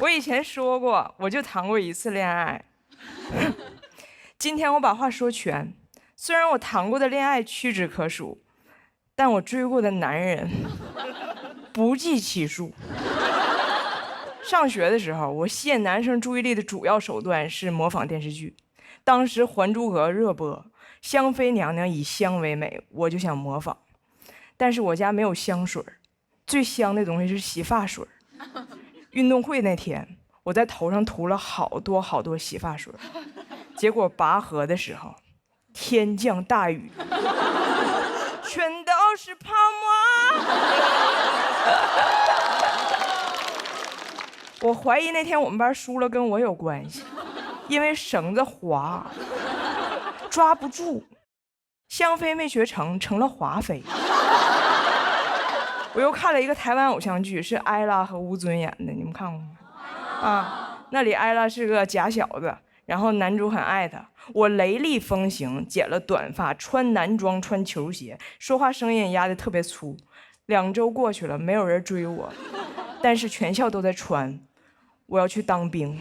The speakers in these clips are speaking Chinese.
我以前说过，我就谈过一次恋爱。今天我把话说全，虽然我谈过的恋爱屈指可数，但我追过的男人不计其数。上学的时候，我吸引男生注意力的主要手段是模仿电视剧。当时《还珠格格》热播，香妃娘娘以香为美，我就想模仿。但是我家没有香水，最香的东西是洗发水。运动会那天，我在头上涂了好多洗发水，结果拔河的时候，天降大雨，全都是泡沫。我怀疑那天我们班输了跟我有关系，因为绳子滑，抓不住，香妃没学成，成了华妃。我又看了一个台湾偶像剧，是艾拉和吴尊演的，你们看过吗？啊，那里艾拉是个假小子，然后男主很爱她。我雷厉风行，剪了短发，穿男装，穿球鞋，说话声音压得特别粗。2周过去了，没有人追我，但是全校都在传我要去当兵。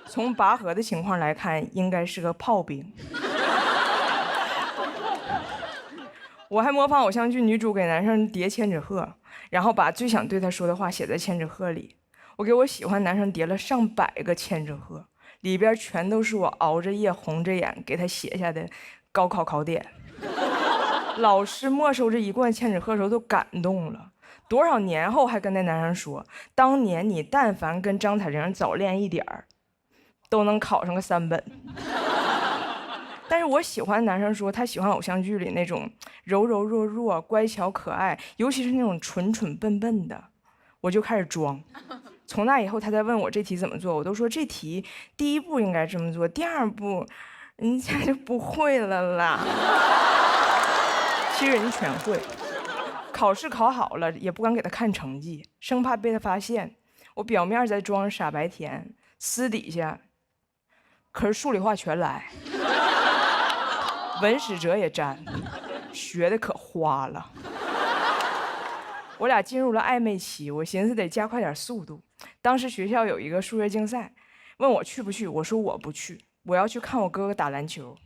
从拔河的情况来看，应该是个炮兵。我还模仿偶像剧女主给男生叠千纸鹤，然后把最想对他说的话写在千纸鹤里。我给我喜欢男生叠了上百个千纸鹤，里边全都是我熬着夜红着眼给他写下的高考考点。老师没收这一罐千纸鹤的时候都感动了，多少年后还跟那男生说，当年你但凡跟张彩玲早练一点儿，都能考上个3本。但是我喜欢男生说他喜欢偶像剧里那种柔柔弱弱、乖巧可爱，尤其是那种蠢蠢笨笨的，我就开始装。从那以后，他在问我这题怎么做，我都说这题第1步应该这么做，第2步人家就不会了啦。其实人全会。考试考好了也不敢给他看成绩，生怕被他发现。我表面在装傻白甜，私底下可是数理化全来。文史哲也沾，学的可花了。我俩进入了暧昧期，我寻思得加快点速度。当时学校有一个数学竞赛，问我去不去，我说我不去，我要去看我哥哥打篮球。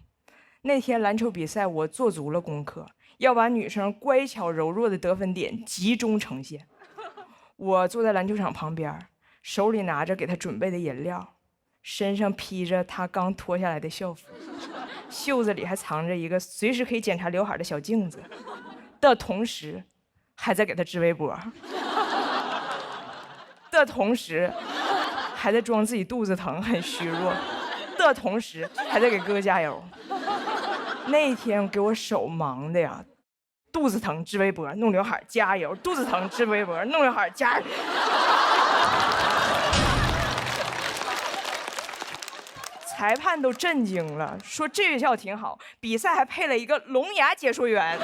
那天篮球比赛，我做足了功课，要把女生乖巧柔弱的得分点集中呈现。我坐在篮球场旁边，手里拿着给他准备的饮料，身上披着他刚脱下来的校服，袖子里还藏着一个随时可以检查刘海的小镜子，的同时还在给他织围脖，的同时还在装自己肚子疼很虚弱，的同时还在给哥哥加油。那天给我手忙的呀，肚子疼织围脖，弄刘海加油，肚子疼织围脖，弄刘海加油。裁判都震惊了，说这学校挺好，比赛还配了一个聋哑解说员。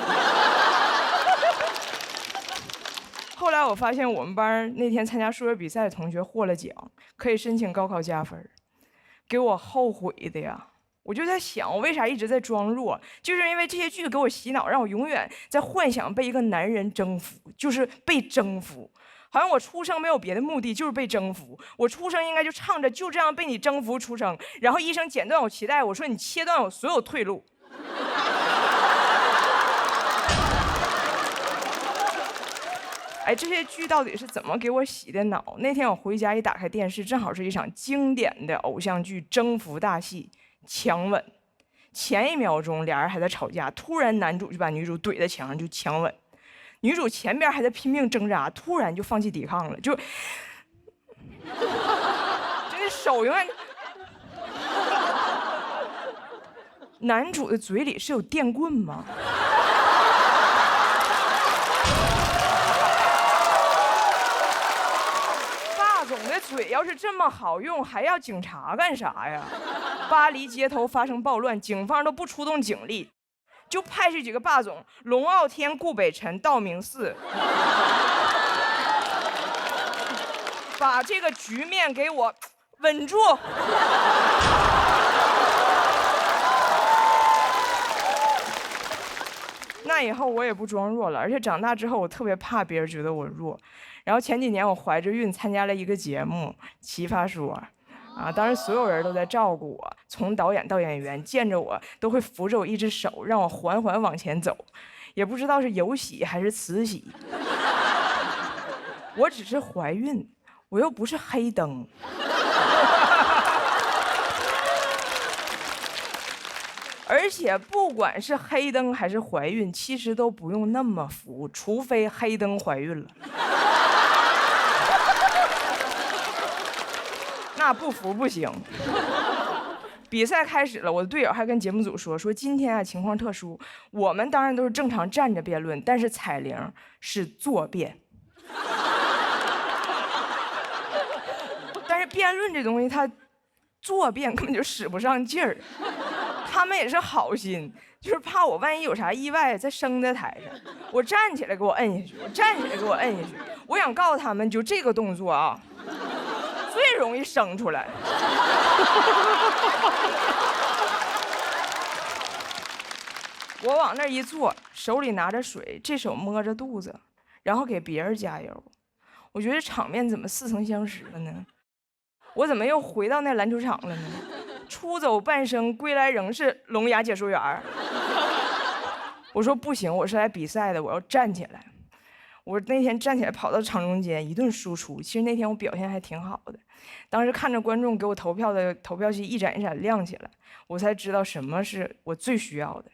后来我发现我们班那天参加数学比赛的同学获了奖，可以申请高考加分，给我后悔的呀。我就在想，我为啥一直在装弱，就是因为这些剧给我洗脑，让我永远在幻想被一个男人征服，就是被征服。好像我出生没有别的目的，就是被征服。我出生应该就唱着就这样被你征服出生，然后医生剪断我脐带，我说你切断我所有退路。哎，这些剧到底是怎么给我洗的脑？那天我回家一打开电视，正好是一场经典的偶像剧征服大戏——强吻。前1秒钟俩人还在吵架，突然男主就把女主怼在墙上就强吻。女主前边还在拼命挣扎，突然就放弃抵抗了，就那手永远。男主的嘴里是有电棍吗？霸总的嘴要是这么好用，还要警察干啥呀？巴黎街头发生暴乱，警方都不出动警力。就派这几个霸总：龙傲天、顾北辰、道明寺，把这个局面给我稳住。那以后我也不装弱了，而且长大之后我特别怕别人觉得我弱，然后前几年我怀着孕参加了一个节目《奇葩说》，当时所有人都在照顾我，从导演到演员见着我都会扶着我一只手，让我缓缓往前走，也不知道是有喜还是慈禧。我只是怀孕，我又不是黑灯。而且不管是黑灯还是怀孕，其实都不用那么服，除非黑灯怀孕了。那不服不行。比赛开始了，我的队友还跟节目组说今天情况特殊，我们当然都是正常站着辩论，但是彩铃是坐辩。但是辩论这东西，它坐辩根本就使不上劲儿。他们也是好心，就是怕我万一有啥意外再升在台上，我站起来给我摁下去，我站起来给我摁下去。我想告诉他们，就这个动作最容易生出来。我往那一坐，手里拿着水，这手摸着肚子，然后给别人加油。我觉得场面怎么似曾相识了呢？我怎么又回到那篮球场了呢？出走半生，归来仍是聋哑解说员。我说不行，我是来比赛的，我要站起来。我那天站起来跑到场中间一顿输出，其实那天我表现还挺好的。当时看着观众给我投票的投票器一盏一盏亮起来，我才知道什么是我最需要的。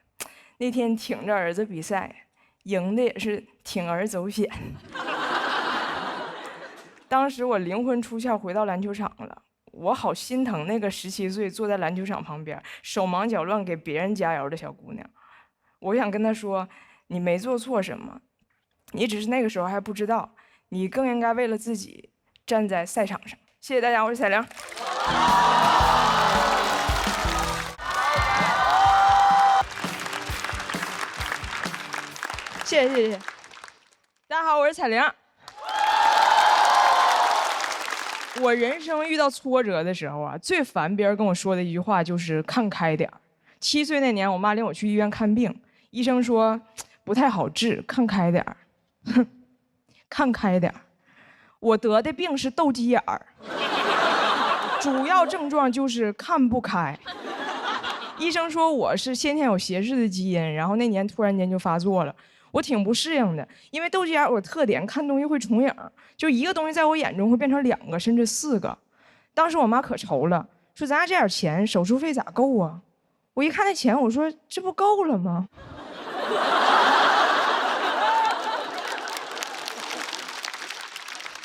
那天挺着儿子比赛，赢的也是铤而走险。当时我灵魂出窍回到篮球场了。我好心疼那个17岁坐在篮球场旁边手忙脚乱给别人加油的小姑娘，我想跟她说，你没做错什么，你只是那个时候还不知道，你更应该为了自己站在赛场上。谢谢大家，我是彩玲。谢谢谢谢。大家好，我是彩玲。我人生遇到挫折的时候最烦别人跟我说的一句话就是看开点儿。7岁那年，我妈领我去医院看病，医生说不太好治，看开点儿。哼，看开点儿。我得的病是斗鸡眼儿，主要症状就是看不开。医生说我是先天有斜视的基因，然后那年突然间就发作了。我挺不适应的，因为斗鸡眼有特点，看东西会重影，就一个东西在我眼中会变成2个甚至4个。当时我妈可愁了，说咱家这点钱手术费咋够啊？我一看那钱，我说这不够了吗？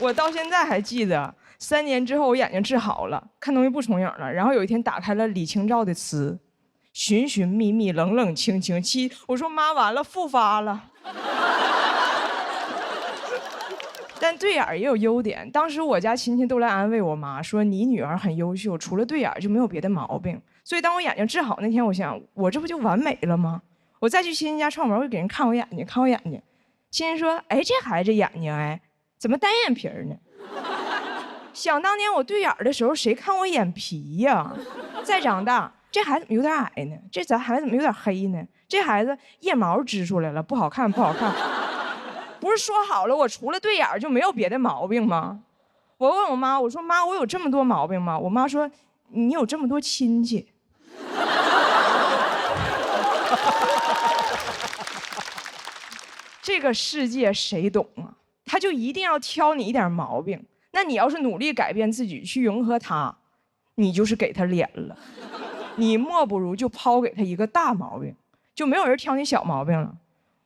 我到现在还记得，3年之后我眼睛治好了，看东西不重影了。然后有一天打开了李清照的词，寻寻觅觅，冷冷清清。我说妈，完了，复发了。但对眼也有优点，当时我家亲戚都来安慰我妈，说你女儿很优秀，除了对眼就没有别的毛病。所以当我眼睛治好那天，我想我这不就完美了吗？我再去亲戚家串门，我给人看我眼睛，看我眼睛。亲戚说，哎，这孩子眼睛怎么单眼皮呢？想当年我对眼的时候，谁看我眼皮呀？再长大，这孩子怎么有点矮呢？这孩子怎么有点黑呢？这孩子腋毛支出来了，不好看，不好看。不是说好了我除了对眼就没有别的毛病吗？我问我妈，我说妈，我有这么多毛病吗？我妈说你有这么多亲戚。这个世界谁懂啊？他就一定要挑你一点毛病，那你要是努力改变自己去迎合他，你就是给他脸了。你莫不如就抛给他一个大毛病，就没有人挑你小毛病了。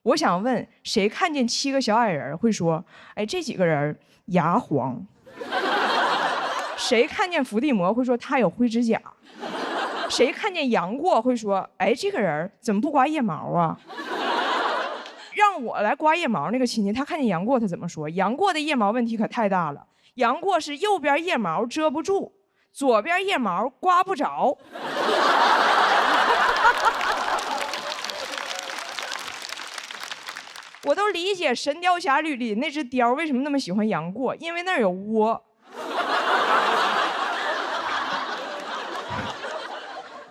我想问，谁看见7个小矮人会说，哎，这几个人牙黄？谁看见伏地魔会说他有灰指甲？谁看见杨过会说，哎，这个人怎么不刮腋毛啊？让我来刮腋毛那个亲戚，他看见杨过他怎么说？杨过的腋毛问题可太大了，杨过是右边腋毛遮不住，左边腋毛刮不着。我都理解《神雕侠侣》里那只雕为什么那么喜欢杨过，因为那儿有窝。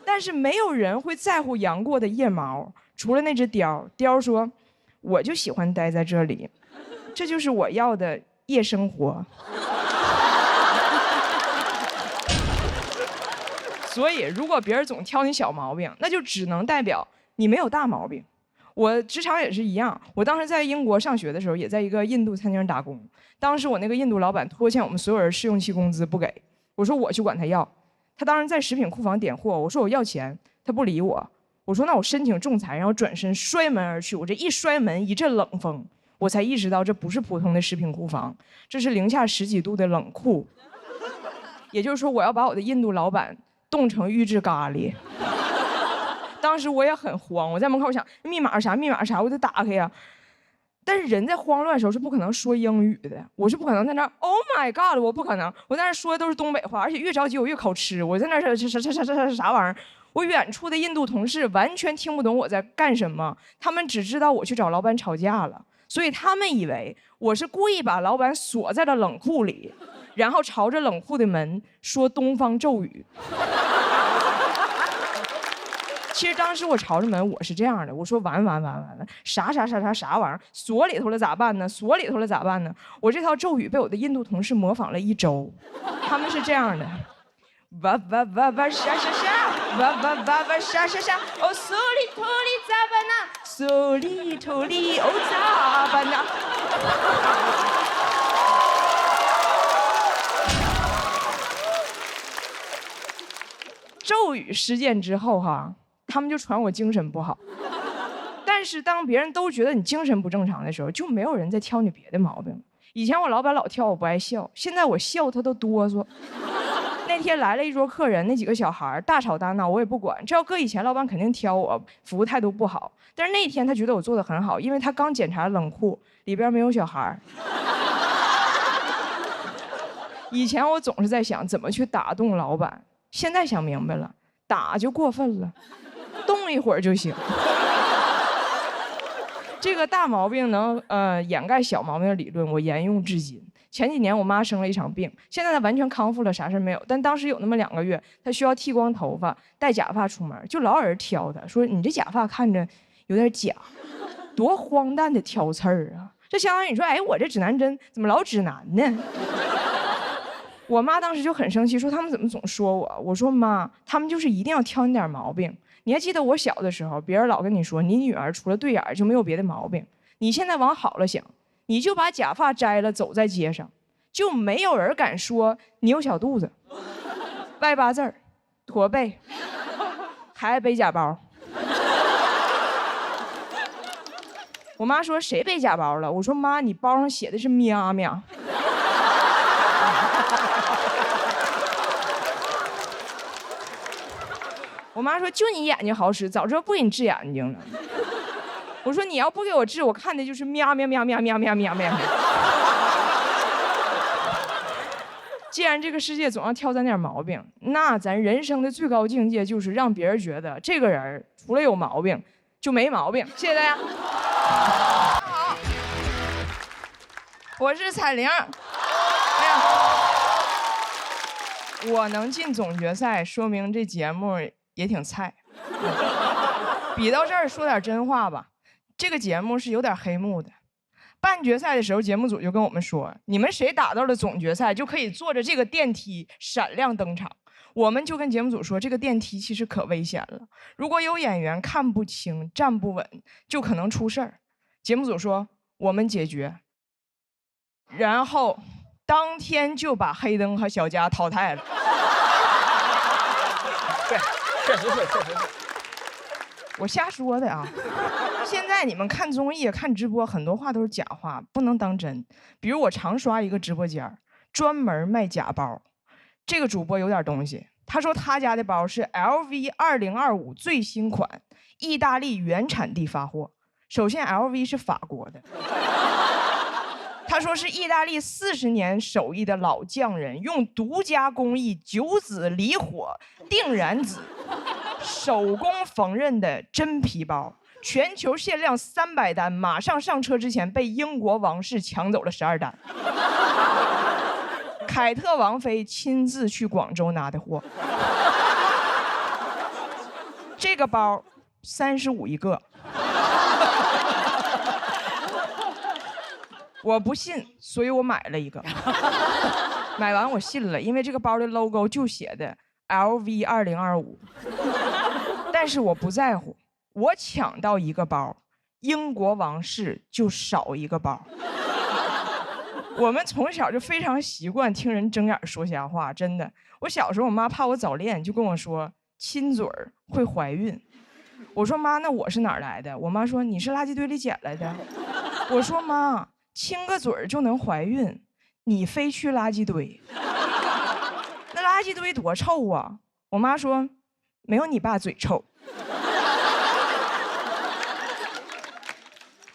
但是没有人会在乎杨过的腋毛，除了那只雕。雕说，我就喜欢待在这里，这就是我要的夜生活。所以，如果别人总挑你小毛病，那就只能代表你没有大毛病。我职场也是一样，我当时在英国上学的时候，也在一个印度餐厅打工。当时我那个印度老板拖欠我们所有人试用期工资不给，我说我去管他要。他当时在食品库房点货，我说我要钱，他不理我。我说那我申请仲裁，然后转身摔门而去。我这一摔门，一阵冷风，我才意识到这不是普通的食品库房，这是零下10几度的冷库。也就是说，我要把我的印度老板冻成预制咖喱。当时我也很慌，我在门口想密码啥，密码啥，我得打开呀。但是人在慌乱的时候是不可能说英语的，我是不可能在那儿 Oh my God， 我不可能，我在那儿说的都是东北话，而且越着急我越考吃，我在那儿啥玩意儿。我远处的印度同事完全听不懂我在干什么，他们只知道我去找老板吵架了，所以他们以为我是故意把老板锁在了冷库里，然后朝着冷库的门说东方咒语。其实当时我朝着门，我是这样的，我说完了，啥玩意儿，锁里头了咋办呢？锁里头了咋办呢？我这套咒语被我的印度同事模仿了1周，他们是这样的：哇沙，哇沙，哦苏里托里咋办呢？苏里托里哦咋办呢？咒语事件之后哈。他们就传我精神不好，但是当别人都觉得你精神不正常的时候，就没有人再挑你别的毛病了。以前我老板老挑我不爱笑，现在我笑他都哆嗦。那天来了一桌客人，那几个小孩大吵大闹，我也不管。这要搁以前，老板肯定挑我，服务态度不好。但是那天他觉得我做得很好，因为他刚检查冷库，里边没有小孩。以前我总是在想怎么去打动老板，现在想明白了，打就过分了。动一会儿就行。这个大毛病能掩盖小毛病的理论，我沿用至今。前几年我妈生了一场病，现在她完全康复了，啥事没有。但当时有那么2个月，她需要剃光头发，戴假发出门，就老有人挑她，说你这假发看着有点假，多荒诞的挑刺儿啊！这相当于你说，哎，我这指南针怎么老指南呢？我妈当时就很生气，说他们怎么总说我？我说妈，他们就是一定要挑你点毛病。你还记得我小的时候，别人老跟你说你女儿除了对眼就没有别的毛病。你现在往好了想，你就把假发摘了，走在街上，就没有人敢说你有小肚子、外八字儿、驼背，还爱背假包。我妈说谁背假包了？我说妈，你包上写的是喵喵。我妈说就你眼睛好使，早知道不给你治眼睛了。我说你要不给我治，我看的就是喵喵喵喵喵喵喵喵。既然这个世界总要挑咱点毛病，那咱人生的最高境界就是让别人觉得这个人除了有毛病就没毛病。谢谢大家。好，我是彩玲。哎呀，我能进总决赛，说明这节目也挺菜。比到这儿说点真话吧，这个节目是有点黑幕的。半决赛的时候，节目组就跟我们说，你们谁打到了总决赛，就可以坐着这个电梯闪亮登场。我们就跟节目组说，这个电梯其实可危险了，如果有演员看不清、站不稳，就可能出事儿。节目组说我们解决，然后当天就把黑灯和小佳淘汰了。对，确实是。我瞎说的啊！现在你们看综艺、看直播，很多话都是假话，不能当真。比如我常刷一个直播间，专门卖假包。这个主播有点东西，他说他家的包是 LV 2025最新款，意大利原产地发货。首先 ，LV 是法国的。他说是意大利40年手艺的老匠人，用独家工艺9子离火定燃子手工缝纫的真皮包，全球限量300单，马上上车之前被英国王室抢走了12单。凯特王妃亲自去广州拿的货。这个包35一个。我不信，所以我买了一个。买完我信了，因为这个包的 logo 就写的 LV 2025。但是我不在乎，我抢到一个包，英国王室就少一个包。我们从小就非常习惯听人睁眼说瞎话，真的。我小时候，我妈怕我早恋，就跟我说亲嘴儿会怀孕。我说妈，那我是哪儿来的？我妈说你是垃圾堆里捡来的。我说妈，亲个嘴儿就能怀孕，你非去垃圾堆。那垃圾堆多臭啊！我妈说没有你爸嘴臭。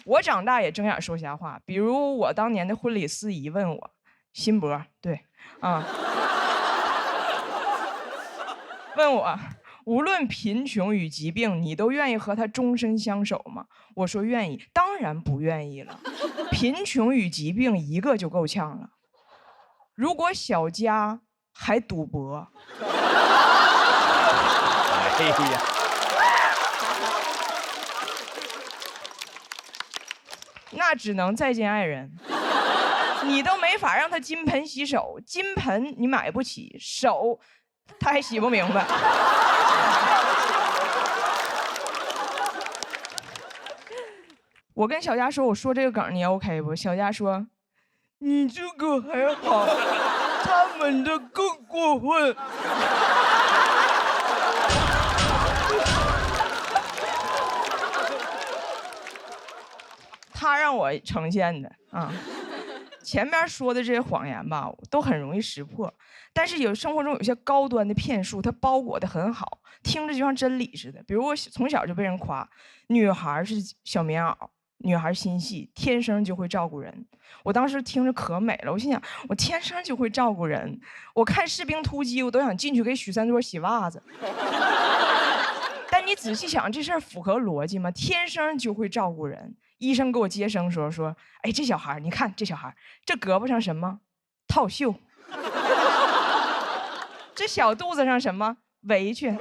我长大也睁眼说瞎话，比如我当年的婚礼司仪问我，辛博，对，啊，问我无论贫穷与疾病，你都愿意和他终身相守吗？我说愿意，当然不愿意了。贫穷与疾病一个就够呛了，如果小家还赌博，哎呀，那只能再见爱人。你都没法让他金盆洗手，金盆你买不起，手他还洗不明白。我跟小佳说，我说这个梗你 OK 不？小佳说，你这个还好，他们的更过分。他让我呈现的啊。前面说的这些谎言吧，都很容易识破，但是有生活中有些高端的骗术，它包裹得很好，听着就像真理似的。比如我从小就被人夸，女孩是小棉袄，女孩心细，天生就会照顾人。我当时听着可美了，我心想，我天生就会照顾人。我看《士兵突击》，我都想进去给许三多洗袜子。但你仔细想，这事儿符合逻辑吗？天生就会照顾人。医生给我接生说，哎，这小孩，你看这小孩，这胳膊上什么？套袖。这小肚子上什么？围裙。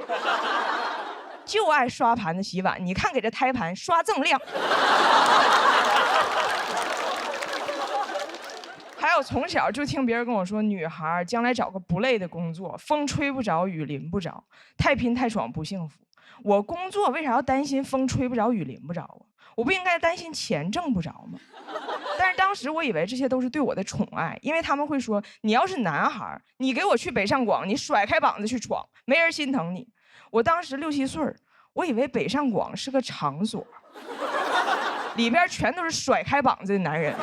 就爱刷盘子洗碗，你看给这胎盘刷锃亮。还有从小就听别人跟我说，女孩将来找个不累的工作，风吹不着，雨淋不着，太拼太爽不幸福。我工作为啥要担心风吹不着，雨淋不着啊？我不应该担心钱挣不着吗？但是当时我以为这些都是对我的宠爱，因为他们会说，你要是男孩，你给我去北上广，你甩开膀子去闯，没人心疼你。我当时6、7岁，我以为北上广是个场所，里边全都是甩开膀子的男人。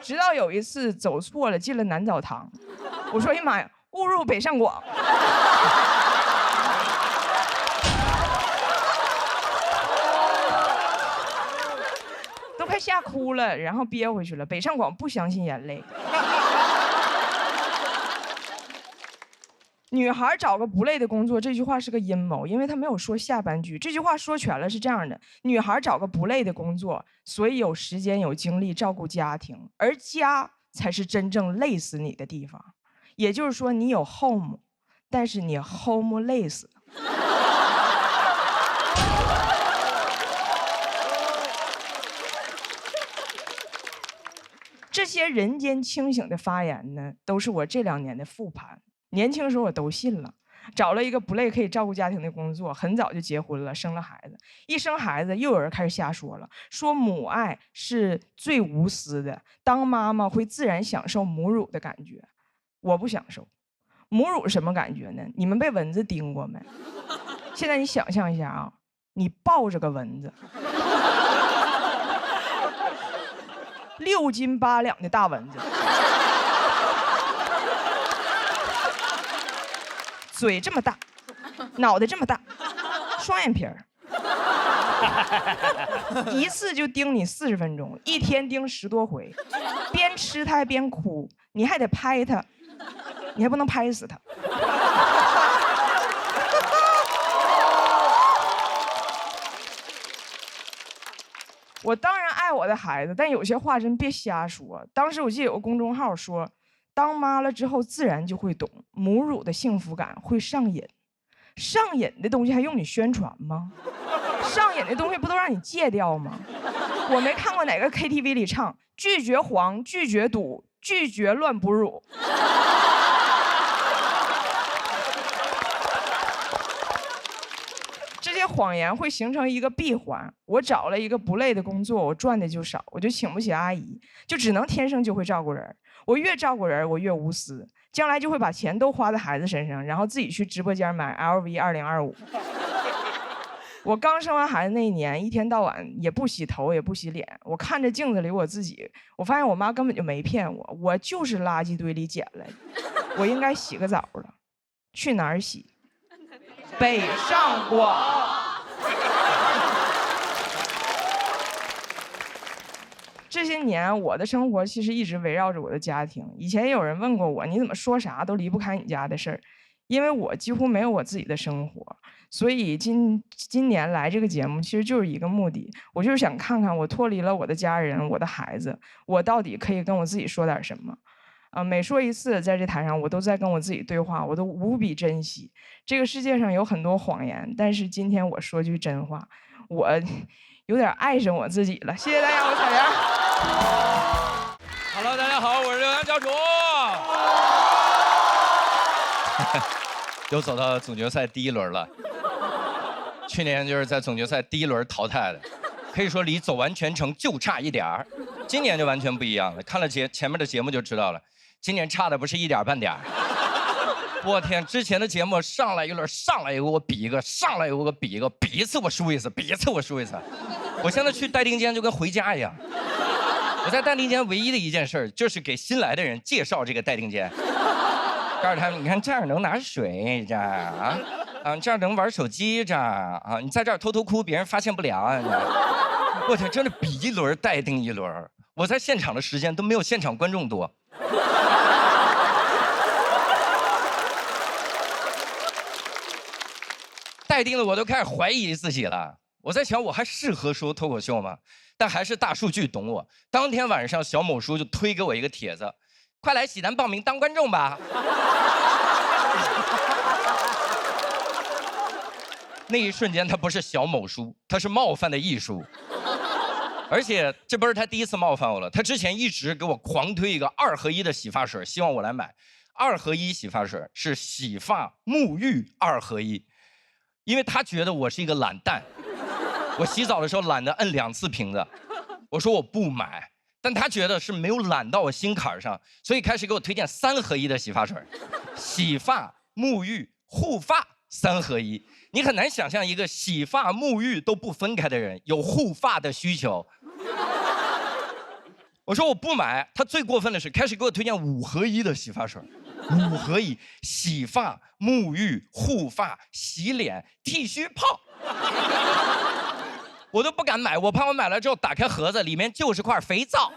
直到有一次走错了，进了男澡堂，我说：“哎呀妈呀，误入北上广。”都快吓哭了，然后憋回去了。北上广不相信眼泪。女孩找个不累的工作，这句话是个阴谋，因为他没有说下半句。这句话说全了是这样的：女孩找个不累的工作，所以有时间有精力照顾家庭，而家才是真正累死你的地方。也就是说，你有 home， 但是你 home 累死。这些人间清醒的发言呢，都是我这2年的复盘。年轻时候我都信了，找了一个不累可以照顾家庭的工作，很早就结婚了，生了孩子。一生孩子，又有人开始瞎说了，说母爱是最无私的，当妈妈会自然享受母乳的感觉。我不享受。母乳什么感觉呢？你们被蚊子叮过没？现在你想象一下啊，你抱着个蚊子，6斤8两的大蚊子，嘴这么大，脑袋这么大，双眼皮儿，一次就叮你40分钟，一天叮10多回，边吃它还边哭，你还得拍它，你还不能拍死它。我当然爱我的孩子，但有些话真别瞎说。当时我记得有个公众号说，当妈了之后自然就会懂，母乳的幸福感会上瘾。上瘾的东西还用你宣传吗？上瘾的东西不都让你戒掉吗？我没看过哪个 KTV 里唱拒绝黄，拒绝赌，拒绝乱哺乳。这些谎言会形成一个闭环。我找了一个不累的工作，我赚的就少，我就请不起阿姨，就只能天生就会照顾人。我越照顾人，我越无私，将来就会把钱都花在孩子身上，然后自己去直播间买 LV2025。我刚生完孩子那一年，一天到晚也不洗头也不洗脸，我看着镜子里我自己，我发现我妈根本就没骗我，我就是垃圾堆里捡来的，我应该洗个澡了。去哪儿洗？北上广。这些年我的生活其实一直围绕着我的家庭。以前也有人问过我，你怎么说啥都离不开你家的事儿？因为我几乎没有我自己的生活，所以今年来这个节目其实就是一个目的，我就是想看看我脱离了我的家人、我的孩子，我到底可以跟我自己说点什么。每说一次，在这台上我都在跟我自己对话，我都无比珍惜。这个世界上有很多谎言，但是今天我说句真话，我有点爱上我自己了。谢谢大家，我彩阳。Hello， 大家好，我是刘洋教主。又走到总决赛第一轮了，去年就是在总决赛第一轮淘汰的，可以说离走完全程就差一点儿。今年就完全不一样了，看了前面的节目就知道了，今年差的不是一点半点。我天，之前的节目上来一轮，上来一个我比一个，上来一个我比一个，比一次我输一次，比一次我输一次。我现在去待定间就跟回家一样。我在待定间唯一的一件事就是给新来的人介绍这个待定间。告诉他们，你看这儿能拿水，这儿这儿能玩手机，这儿你在这儿偷偷哭，别人发现不了啊。我天，真的比一轮待定一轮，我在现场的时间都没有现场观众多。待定了，我都开始怀疑自己了。我在想，我还适合说脱口秀吗？但还是大数据懂我。当天晚上，小某书就推给我一个帖子。快来喜南报名当观众吧！那一瞬间，他不是小某书，他是冒犯的艺术。而且这不是他第一次冒犯我了，他之前一直给我狂推一个2合1的洗发水，希望我来买。2合1洗发水是洗发、沐浴2合1，因为他觉得我是一个懒蛋，我洗澡的时候懒得摁2次瓶子，我说我不买。但他觉得是没有懒到我心坎上，所以开始给我推荐3合1的洗发水，洗发、沐浴、护发3合1。你很难想象一个洗发、沐浴都不分开的人有护发的需求。我说我不买，他最过分的是开始给我推荐5合1的洗发水，5合1，洗发、沐浴、护发、洗脸、剃须泡。我都不敢买，我怕我买了之后打开盒子里面就是块肥皂。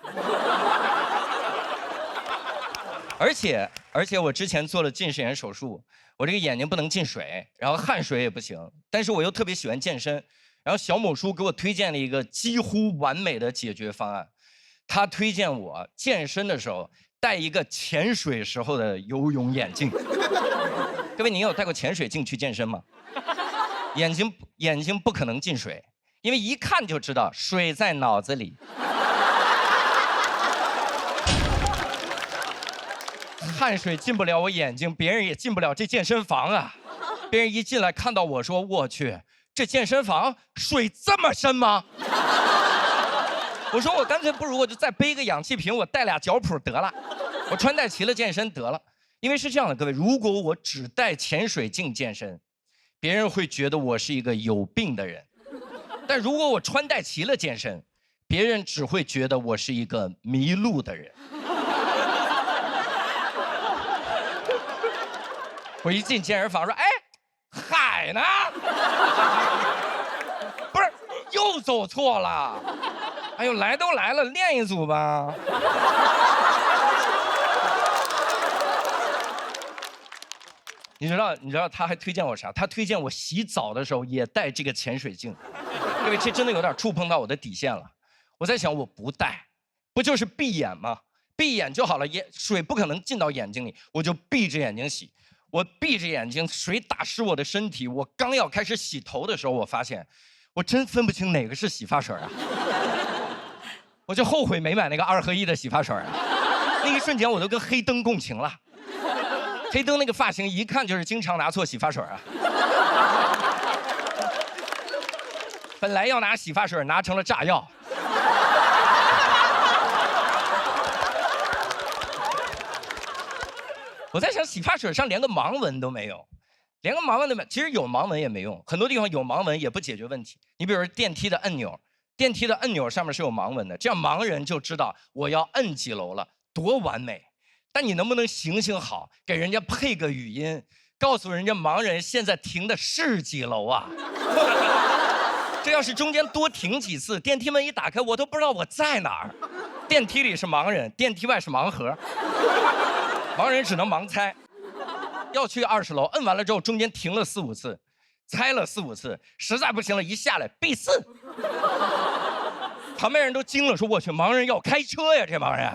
而且我之前做了近视眼手术，我这个眼睛不能进水，然后汗水也不行，但是我又特别喜欢健身，然后小某书给我推荐了一个几乎完美的解决方案，他推荐我健身的时候戴一个潜水时候的游泳眼镜。各位，您有戴过潜水镜去健身吗？眼睛不可能进水。因为一看就知道水在脑子里，汗水进不了我眼睛，别人也进不了这健身房啊。别人一进来看到我说：“我去，这健身房水这么深吗？”我说我干脆不如我就再背个氧气瓶，我带2脚蹼得了，我穿戴齐了健身得了。因为是这样的，各位，如果我只带潜水镜健身，别人会觉得我是一个有病的人。但如果我穿戴齐了健身，别人只会觉得我是一个迷路的人。我一进健身房说：“哎，海呢？不是，又走错了。哎呦，来都来了，练一组吧。”你知道他还推荐我啥？他推荐我洗澡的时候也带这个潜水镜。各位，这真的有点触碰到我的底线了。我在想，我不戴，不就是闭眼吗？闭眼就好了，水不可能进到眼睛里，我就闭着眼睛洗。我闭着眼睛，水打湿我的身体。我刚要开始洗头的时候，我发现，我真分不清哪个是洗发水啊。我就后悔没买那个2合1的洗发水啊。那一瞬间我都跟黑灯共情了。黑灯那个发型一看就是经常拿错洗发水啊。本来要拿洗发水，拿成了炸药。我在想，洗发水上连个盲文都没有，连个盲文都没有。其实有盲文也没用，很多地方有盲文也不解决问题。你比如说电梯的按钮，电梯的按钮上面是有盲文的，这样盲人就知道我要摁几楼了，多完美。但你能不能行行好，给人家配个语音，告诉人家盲人现在停的是几楼啊？这要是中间多停几次，电梯门一打开，我都不知道我在哪儿。电梯里是盲人，电梯外是盲盒，盲人只能盲猜。要去20楼，摁完了之后，中间停了4、5次，猜了4、5次，实在不行了，一下来必4。旁边人都惊了，说：“我去，盲人要开车呀，这盲人。”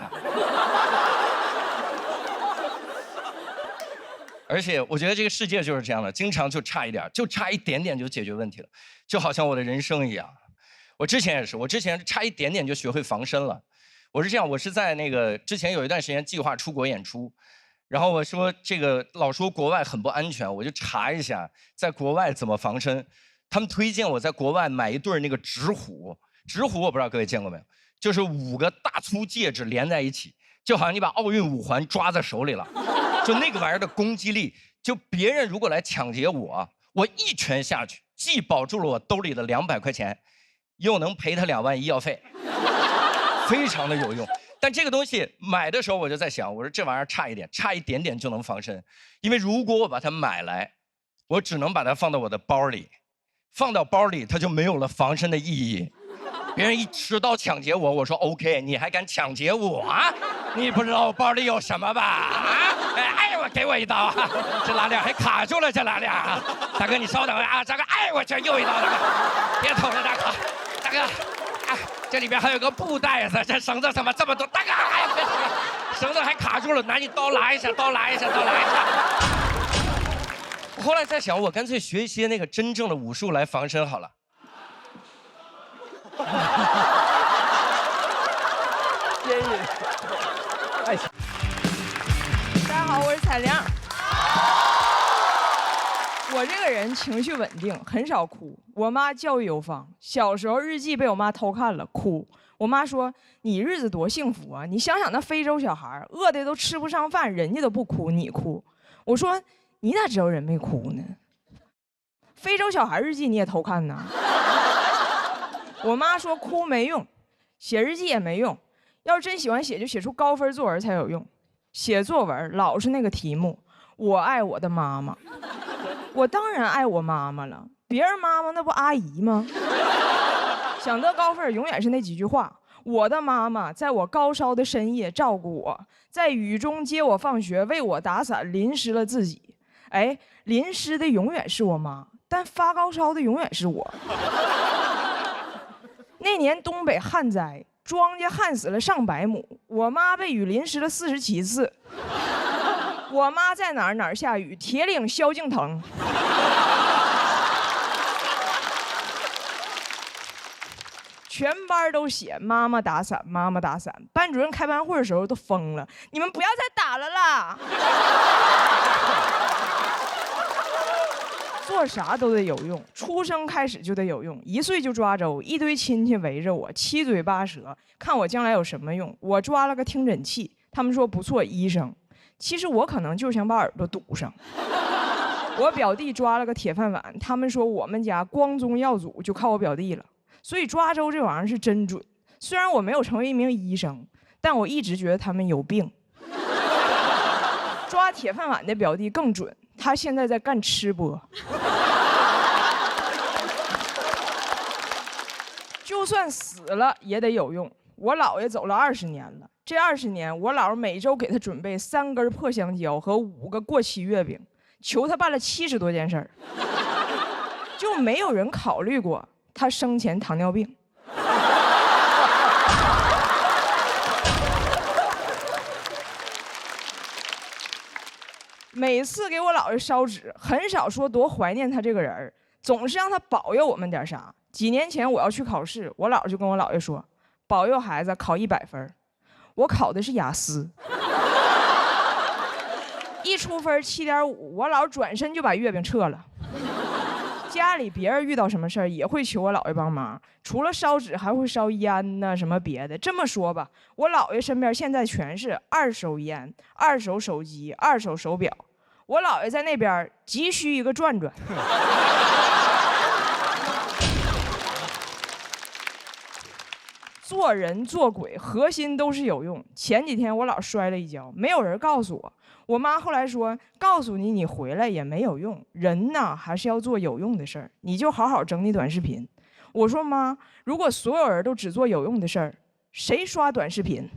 而且我觉得这个世界就是这样的，经常就差一点，就差一点点就解决问题了，就好像我的人生一样。我之前也是，我之前差一点点就学会防身了。我是这样，我是在那个之前有一段时间计划出国演出，然后我说这个老说国外很不安全，我就查一下在国外怎么防身。他们推荐我在国外买一对那个纸虎，纸虎我不知道各位见过没有，就是5个大粗戒指连在一起，就好像你把奥运5环抓在手里了。就那个玩意儿的攻击力，就别人如果来抢劫我，我一拳下去，既保住了我兜里的200块钱，又能赔他2万医药费，非常的有用。但这个东西买的时候我就在想，我说这玩意儿差一点，差一点点就能防身，因为如果我把它买来，我只能把它放到我的包里，放到包里它就没有了防身的意义。别人一持刀抢劫我，我说 OK， 你还敢抢劫我啊？你不知道我包里有什么吧？啊！哎，我给我一刀啊！这拉链还卡住了，这拉链啊！大哥，你稍等啊！大哥，哎，我这又一刀，大哥，别捅了，大哥，大哥，啊，这里边还有个布袋子，这绳子怎么这么多？大哥，哎呀，别捅了，绳子还卡住了，拿你刀拉一下，刀拉一下，刀拉一下。我后来在想，我干脆学一些那个真正的武术来防身好了。建议，哎，大家好，我是彩亮。我这个人情绪稳定，很少哭。我妈教育有方，小时候日记被我妈偷看了，哭。我妈说：“你日子多幸福啊！你想想那非洲小孩，饿的都吃不上饭，人家都不哭，你哭。”我说：“你咋知道人没哭呢？非洲小孩日记你也偷看呢？”我妈说：“哭没用，写日记也没用。要是真喜欢写，就写出高分作文才有用。写作文老是那个题目，我爱我的妈妈。我当然爱我妈妈了，别人妈妈那不阿姨吗？想得高分，永远是那几句话。我的妈妈在我高烧的深夜照顾我，在雨中接我放学，为我打伞，淋湿了自己。哎，淋湿的永远是我妈，但发高烧的永远是我。”那年东北旱灾，庄稼旱死了上百亩，我妈被雨淋湿了47次。我妈在哪儿哪儿下雨，铁岭萧敬腾。全班都写妈妈打伞，妈妈打伞。班主任开班会的时候都疯了，你们不要再打了啦！做啥都得有用，出生开始就得有用。1岁就抓周，一堆亲戚围着我，七嘴八舌，看我将来有什么用。我抓了个听诊器，他们说不错，医生。其实我可能就想把耳朵堵上。我表弟抓了个铁饭碗，他们说我们家光宗耀祖就靠我表弟了。所以抓周这玩意儿是真准。虽然我没有成为一名医生，但我一直觉得他们有病。抓铁饭碗的表弟更准。他现在在干吃播，就算死了也得有用。我姥爷走了20年了，这20年我姥每周给他准备3根破香蕉和5个过期月饼，求他办了70多件事儿，就没有人考虑过他生前糖尿病。每次给我姥爷烧纸，很少说多怀念他这个人儿，总是让他保佑我们点啥。几年前我要去考试，我姥就跟我姥爷说：“保佑孩子考100分。我考的是雅思，一出分7.5，我姥转身就把月饼撤了。家里别人遇到什么事儿也会求我姥爷帮忙，除了烧纸还会烧烟呐，什么别的。这么说吧，我姥爷身边现在全是2手烟、2手手机、2手手表。我姥爷在那边急需一个转转。做人做鬼，核心都是有用。前几天我姥摔了一跤，没有人告诉我。我妈后来说，告诉你，你回来也没有用。人呐，还是要做有用的事儿。你就好好整理短视频。我说妈，如果所有人都只做有用的事儿，谁刷短视频？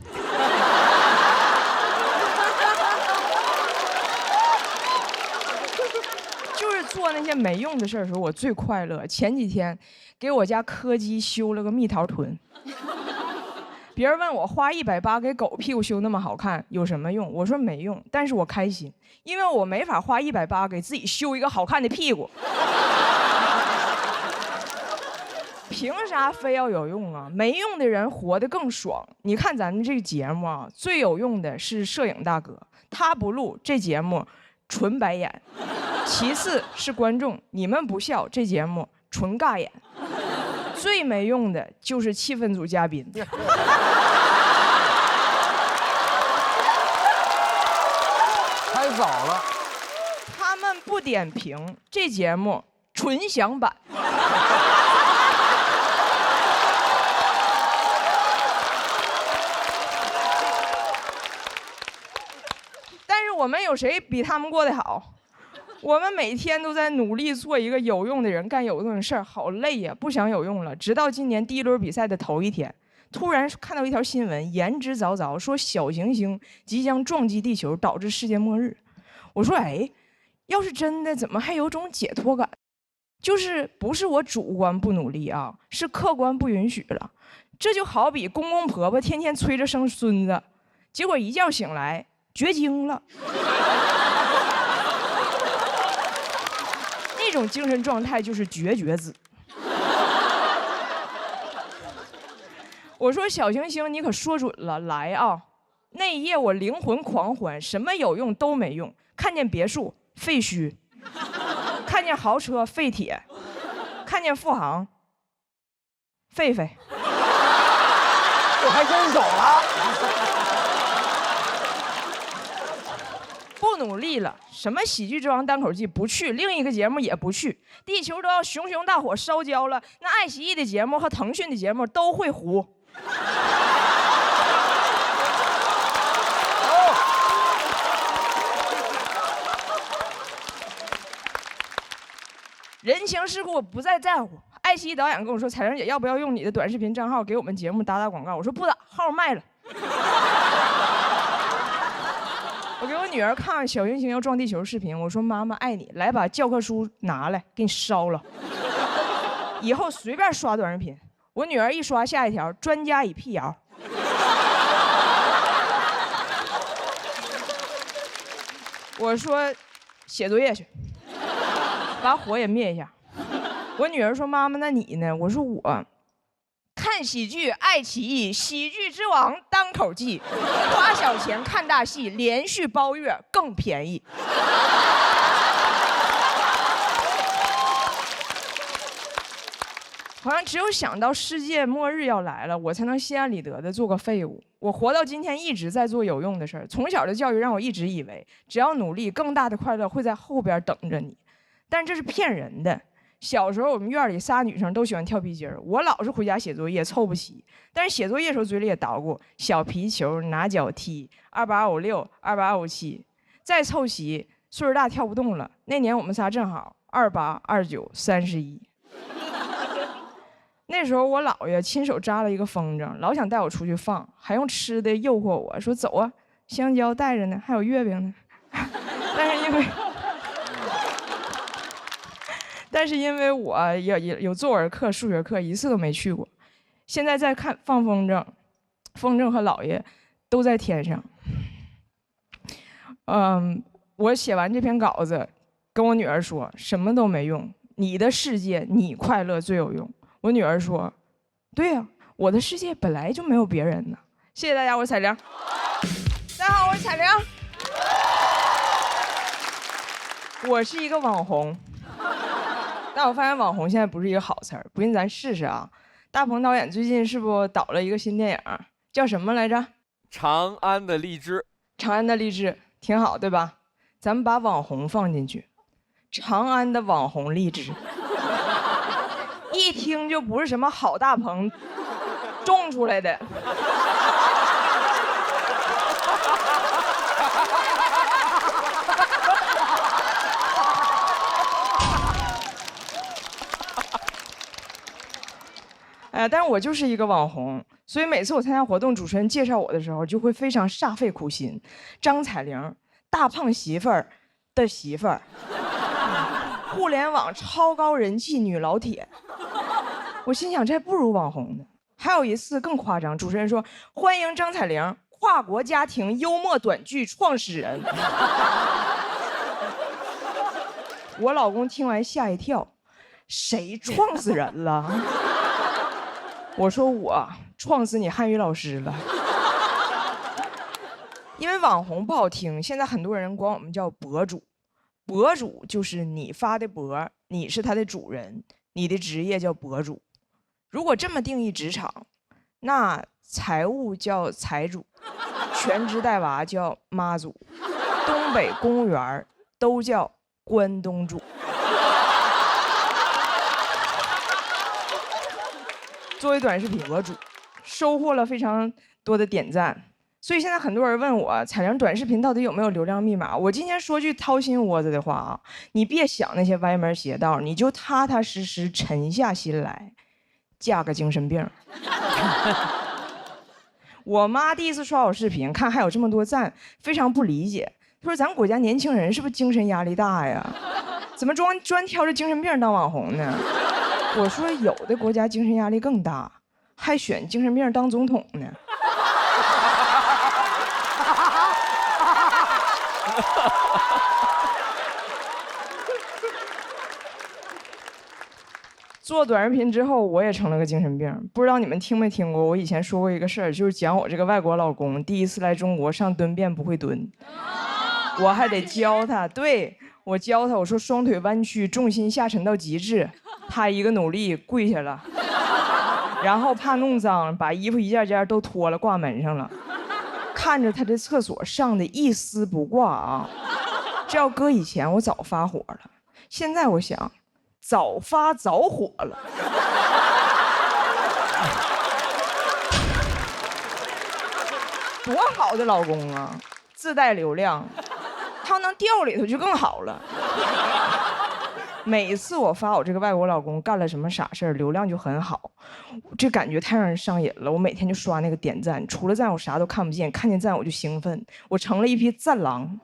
就是做那些没用的事儿的时候，我最快乐。前几天给我家柯基修了个蜜桃臀。别人问我花180给狗屁股修那么好看有什么用？我说没用，但是我开心，因为我没法花180给自己修一个好看的屁股。凭啥非要有用啊？没用的人活得更爽。你看咱们这个节目啊，最有用的是摄影大哥，他不录这节目纯白眼。其次是观众，你们不笑这节目纯尬眼。最没用的就是气氛组嘉宾。太早了，他们不点评，这节目纯享版。但是我们有谁比他们过得好？我们每天都在努力做一个有用的人，干有用的事儿，好累呀，不想有用了。直到今年第1轮比赛的头一天，突然看到一条新闻，言之凿凿说小行星即将撞击地球，导致世界末日。我说，哎，要是真的，怎么还有种解脱感？就是不是我主观不努力啊，是客观不允许了。这就好比公公婆婆天天催着生孙子，结果一觉醒来绝经了。那种精神状态就是绝子。我说小行星，你可说准了，来啊！那一夜我灵魂狂欢，什么有用都没用。看见别墅废墟，看见豪车废铁，看见富航狒狒。我还真走了。不努力了，什么喜剧之王单口季不去，另一个节目也不去，地球都要熊熊大火烧焦了，那爱奇艺的节目和腾讯的节目都会糊。人情世故我不再在乎。爱奇艺导演跟我说：“彩玲姐，要不要用你的短视频账号给我们节目打广告？”我说不打，号卖了。我给我女儿看小行星要撞地球视频，我说妈妈爱你，来把教科书拿来给你烧了，以后随便刷短视频。我女儿一刷下一条，专家已辟谣。我说写作业去，把火也灭一下。我女儿说妈妈那你呢？我说我看喜剧，爱奇艺喜剧之王单口季，花小钱看大戏，连续包月更便宜。好像只有想到世界末日要来了，我才能心安理得的做个废物。我活到今天一直在做有用的事儿，从小的教育让我一直以为，只要努力，更大的快乐会在后边等着你，但这是骗人的。小时候我们院里仨女生都喜欢跳皮筋儿，我老是回家写作业凑不齐，但是写作业的时候嘴里也捣鼓小皮球、拿脚踢、2856、2857，再凑齐岁数大跳不动了。那年我们仨正好28、29、31。那时候我姥爷亲手扎了一个风筝，老想带我出去放，还用吃的诱惑我说走啊，香蕉带着呢，还有月饼呢。但是因为我有作文课、数学课，一次都没去过。现在在看放风筝，风筝和姥爷都在天上。我写完这篇稿子，跟我女儿说什么都没用，你的世界你快乐最有用。我女儿说对呀，我的世界本来就没有别人呢。谢谢大家，我是彩玲。大家好，我是彩玲。我是一个网红，但我发现网红现在不是一个好词儿，不信咱试试啊。大鹏导演最近是不导了一个新电影，叫什么来着？长安的荔枝。长安的荔枝挺好，对吧？咱们把网红放进去，长安的网红荔枝，一听就不是什么好大棚种出来的。但是我就是一个网红，所以每次我参加活动，主持人介绍我的时候，就会非常煞费苦心。张彩玲，大胖媳妇儿的媳妇儿，互联网超高人气女老铁。我心想，这还不如网红呢。还有一次更夸张，主持人说：“欢迎张彩玲，跨国家庭幽默短剧创始人。”我老公听完吓一跳，谁撞死人了？我说我撞死你汉语老师了。因为网红不好听，现在很多人管我们叫博主。博主就是你发的博，你是他的主人，你的职业叫博主。如果这么定义职场，那财务叫财主，全职带娃叫妈祖，东北公务员都叫关东煮。作为短视频博主，收获了非常多的点赞，所以现在很多人问我，彩玲短视频到底有没有流量密码？我今天说句掏心窝子的话啊，你别想那些歪门邪道，你就踏踏实实沉下心来，嫁个精神病。我妈第一次刷我视频，看还有这么多赞，非常不理解，她说咱国家年轻人是不是精神压力大呀？怎么专挑着精神病当网红呢？我说有的国家精神压力更大，还选精神病当总统呢。做短视频之后，我也成了个精神病。不知道你们听没听过？我以前说过一个事儿，就是讲我这个外国老公第一次来中国上蹲便不会蹲，我还得教他。对，我教他，我说双腿弯曲，重心下沉到极致。他一个努力跪下了，然后怕弄脏，把衣服一件件都脱了挂门上了。看着他的厕所上的一丝不挂啊，这要搁以前我早发火了，现在我想早发早火了。多好的老公啊，自带流量，他要能掉里头就更好了。每次我发我这个外国老公干了什么傻事儿，流量就很好，这感觉太让人上瘾了。我每天就刷那个点赞，除了赞我啥都看不见，看见赞我就兴奋，我成了一匹赞狼。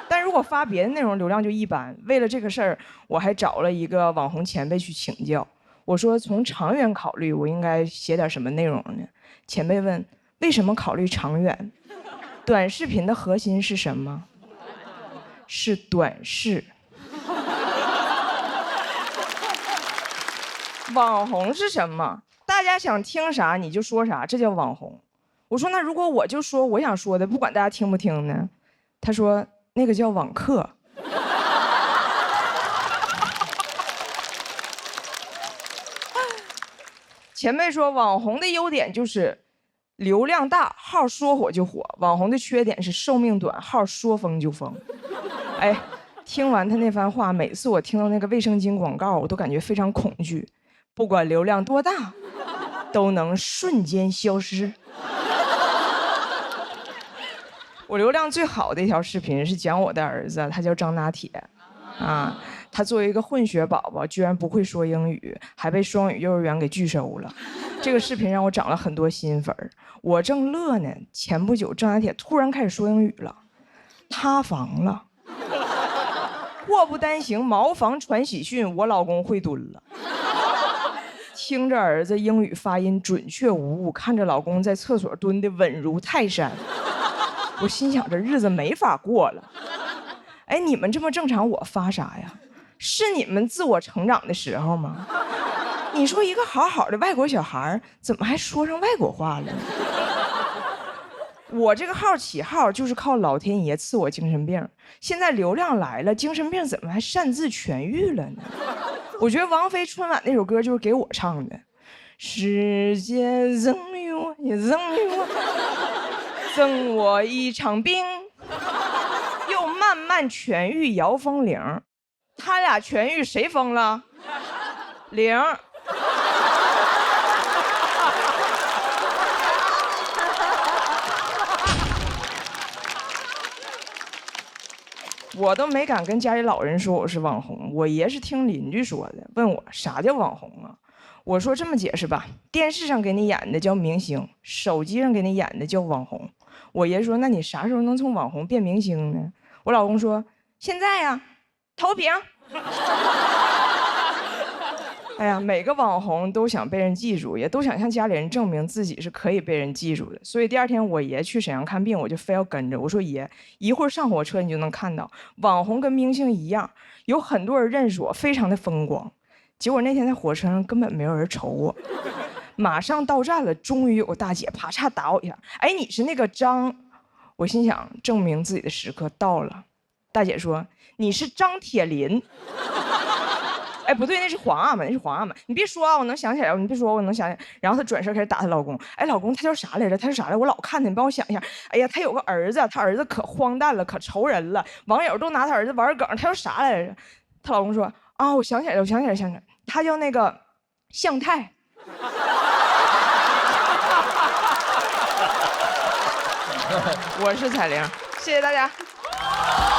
但如果发别的内容，流量就一般。为了这个事儿，我还找了一个网红前辈去请教。我说从长远考虑，我应该写点什么内容呢？前辈问为什么考虑长远？短视频的核心是什么？是短视。网红是什么？大家想听啥你就说啥，这叫网红。我说那如果我就说我想说的，不管大家听不听呢？他说那个叫网课。前辈说网红的优点就是流量大，号说火就火；网红的缺点是寿命短，号说封就封。哎，听完他那番话，每次我听到那个卫生巾广告，我都感觉非常恐惧。不管流量多大，都能瞬间消失。我流量最好的一条视频是讲我的儿子，他叫张拿铁，啊，他作为一个混血宝宝，居然不会说英语，还被双语幼儿园给拒收了。这个视频让我涨了很多新粉儿。我正乐呢，前不久张拿铁突然开始说英语了，塌房了。祸不单行，茅房传喜讯，我老公会蹲了。听着儿子英语发音准确无误，看着老公在厕所蹲得稳如泰山，我心想这日子没法过了。哎，你们这么正常，我发啥呀？是你们自我成长的时候吗？你说一个好好的外国小孩怎么还说上外国话了呢？我这个号起号就是靠老天爷赐我精神病，现在流量来了，精神病怎么还擅自痊愈了呢？我觉得王菲春晚那首歌就是给我唱的，世界赠予我，也赠予我，赠我一场病，又慢慢痊愈姚风铃，他俩痊愈谁疯了？铃。我都没敢跟家里老人说我是网红，我爷是听邻居说的，问我啥叫网红啊？我说这么解释吧，电视上给你演的叫明星，手机上给你演的叫网红。我爷说，那你啥时候能从网红变明星呢？我老公说，现在呀，投屏。哎呀，每个网红都想被人记住，也都想向家里人证明自己是可以被人记住的。所以第二天我爷去沈阳看病，我就非要跟着。我说爷，一会儿上火车你就能看到，网红跟明星一样，有很多人认识我，非常的风光。结果那天在火车上根本没有人瞅我。马上到站了，终于有个大姐啪嚓打我一下，哎，你是那个张？我心想，证明自己的时刻到了。大姐说，你是张铁林。哎，不对，那是皇阿玛，那是皇阿玛。你别说啊，我能想起来，你别说，我能想起来。然后她转身开始打她老公。哎，老公，他叫啥来着？他是啥来着？我老看他，你帮我想一下。哎呀，他有个儿子，他儿子可荒诞了，可愁人了。网友都拿他儿子玩梗，他叫啥来着？她老公说啊，我想起来了，我想起来，想起来，他叫那个向太。我是彩玲，谢谢大家。